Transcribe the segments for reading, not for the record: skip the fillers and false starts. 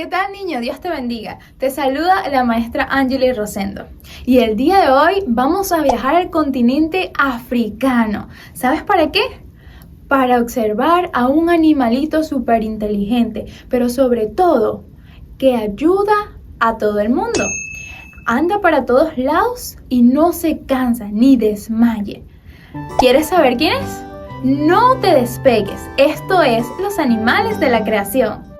¿Qué tal, niño? Dios te bendiga. Te saluda la maestra Angeli Rosendo. Y el día de hoy vamos a viajar al continente africano. ¿Sabes para qué? Para observar a un animalito súper inteligente, pero sobre todo, que ayuda a todo el mundo. Anda para todos lados y no se cansa ni desmaye. ¿Quieres saber quién es? No te despegues. Esto es Los Animales de la Creación.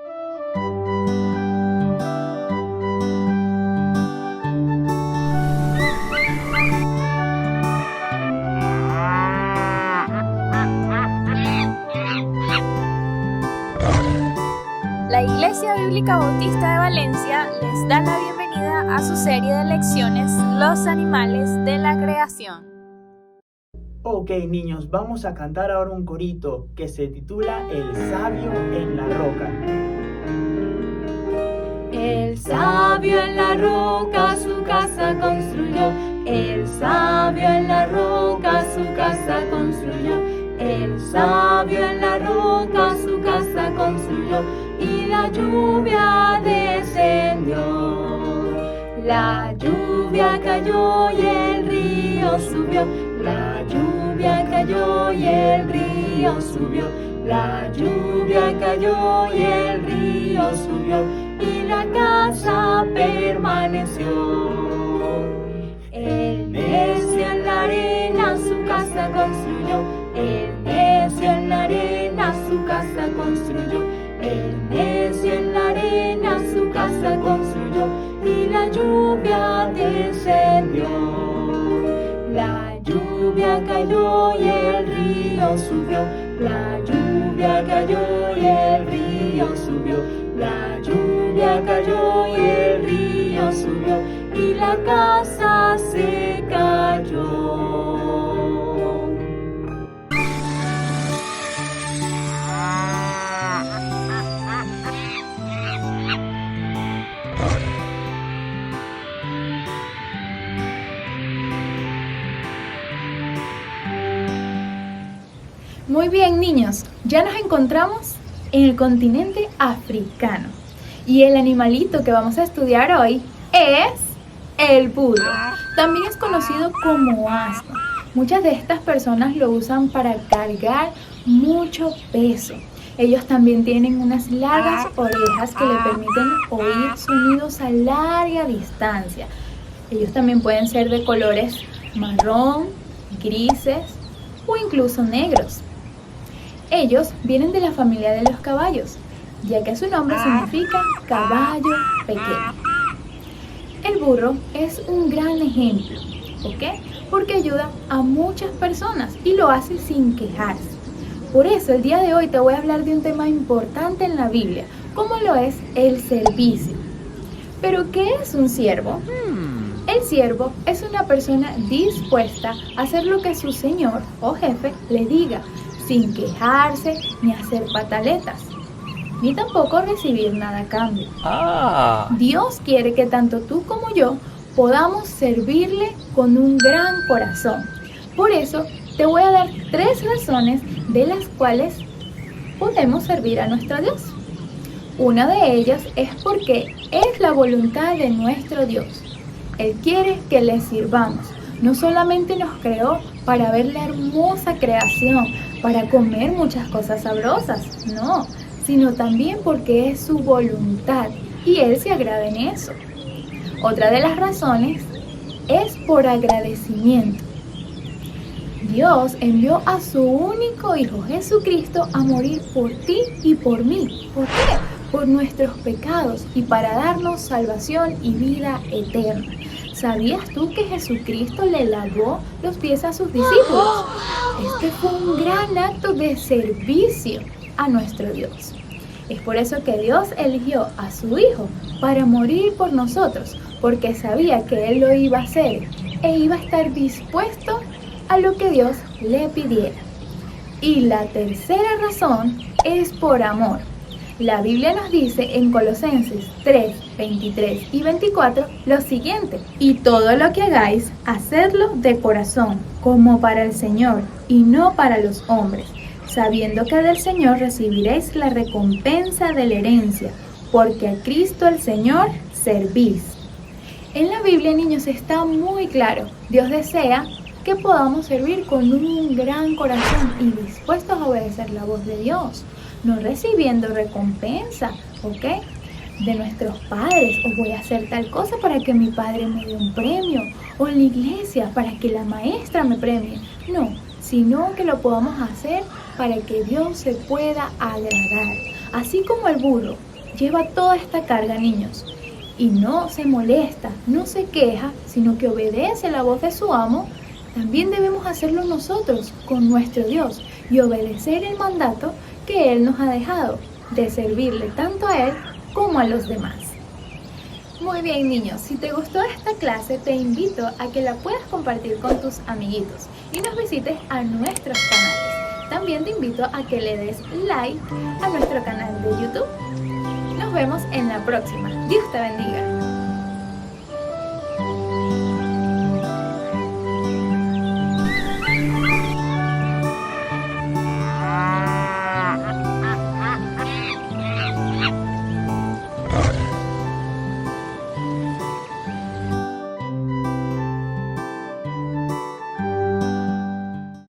La Iglesia Bíblica Bautista de Valencia les da la bienvenida a su serie de lecciones Los Animales de la Creación. Ok, niños, vamos a cantar ahora un corito que se titula El sabio en la roca. El sabio en la roca su casa construyó. El sabio en la roca su casa construyó. El sabio en la roca su casa construyó. Y la lluvia descendió. La lluvia cayó y el río subió. La lluvia cayó y el río subió. La lluvia cayó y el río subió. Y la casa permaneció. El necio en la arena su casa construyó. El necio en la arena su casa construyó. El necio en la arena su casa construyó. Y la lluvia descendió. La lluvia cayó y el río subió. La lluvia cayó y el río subió. La lluvia cayó y el río subió. Y la casa se cayó. Muy bien, niños, ya nos encontramos en el continente africano. Y el animalito que vamos a estudiar hoy es el burro. También es conocido como asno. Muchas de estas personas lo usan para cargar mucho peso. Ellos también tienen unas largas orejas que le permiten oír sonidos a larga distancia. Ellos también pueden ser de colores marrón, grises o incluso negros. Ellos vienen de la familia de los caballos, ya que su nombre significa caballo pequeño. El burro es un gran ejemplo, ¿ok? Porque ayuda a muchas personas y lo hace sin quejarse. Por eso el día de hoy te voy a hablar de un tema importante en la Biblia, como lo es el servicio. ¿Pero qué es un siervo? El siervo es una persona dispuesta a hacer lo que su señor o jefe le diga, sin quejarse ni hacer pataletas, ni tampoco recibir nada a cambio. Dios quiere que tanto tú como yo podamos servirle con un gran corazón. Por eso te voy a dar 3 razones de las cuales podemos servir a nuestro Dios. Una de ellas es porque es la voluntad de nuestro Dios. Él quiere que le sirvamos. No solamente nos creó para ver la hermosa creación, para comer muchas cosas sabrosas, no, sino también porque es su voluntad y Él se agrada en eso. Otra de las razones es por agradecimiento. Dios envió a su único Hijo Jesucristo a morir por ti y por mí. ¿Por qué? Por nuestros pecados y para darnos salvación y vida eterna. ¿Sabías tú que Jesucristo le lavó los pies a sus discípulos? Este fue un gran acto de servicio a nuestro Dios. Es por eso que Dios eligió a su Hijo para morir por nosotros, porque sabía que Él lo iba a hacer e iba a estar dispuesto a lo que Dios le pidiera. Y la tercera razón es por amor. La Biblia nos dice en Colosenses 3, 23 y 24 lo siguiente: y todo lo que hagáis, hacedlo de corazón, como para el Señor y no para los hombres, sabiendo que del Señor recibiréis la recompensa de la herencia, porque a Cristo el Señor servís. En la Biblia, niños, está muy claro. Dios desea que podamos servir con un gran corazón y dispuestos a obedecer la voz de Dios, no recibiendo recompensa, ¿ok? De nuestros padres, o voy a hacer tal cosa para que mi padre me dé un premio, o en la iglesia para que la maestra me premie. No, sino que lo podamos hacer para que Dios se pueda agradar. Así como el burro lleva toda esta carga, niños, y no se molesta, no se queja, sino que obedece la voz de su amo, también debemos hacerlo nosotros con nuestro Dios y obedecer el mandato que Él nos ha dejado, de servirle tanto a Él como a los demás. Muy bien, niños, si te gustó esta clase, te invito a que la puedas compartir con tus amiguitos y nos visites a nuestros canales. También te invito a que le des like a nuestro canal de YouTube. Nos vemos en la próxima. Dios te bendiga.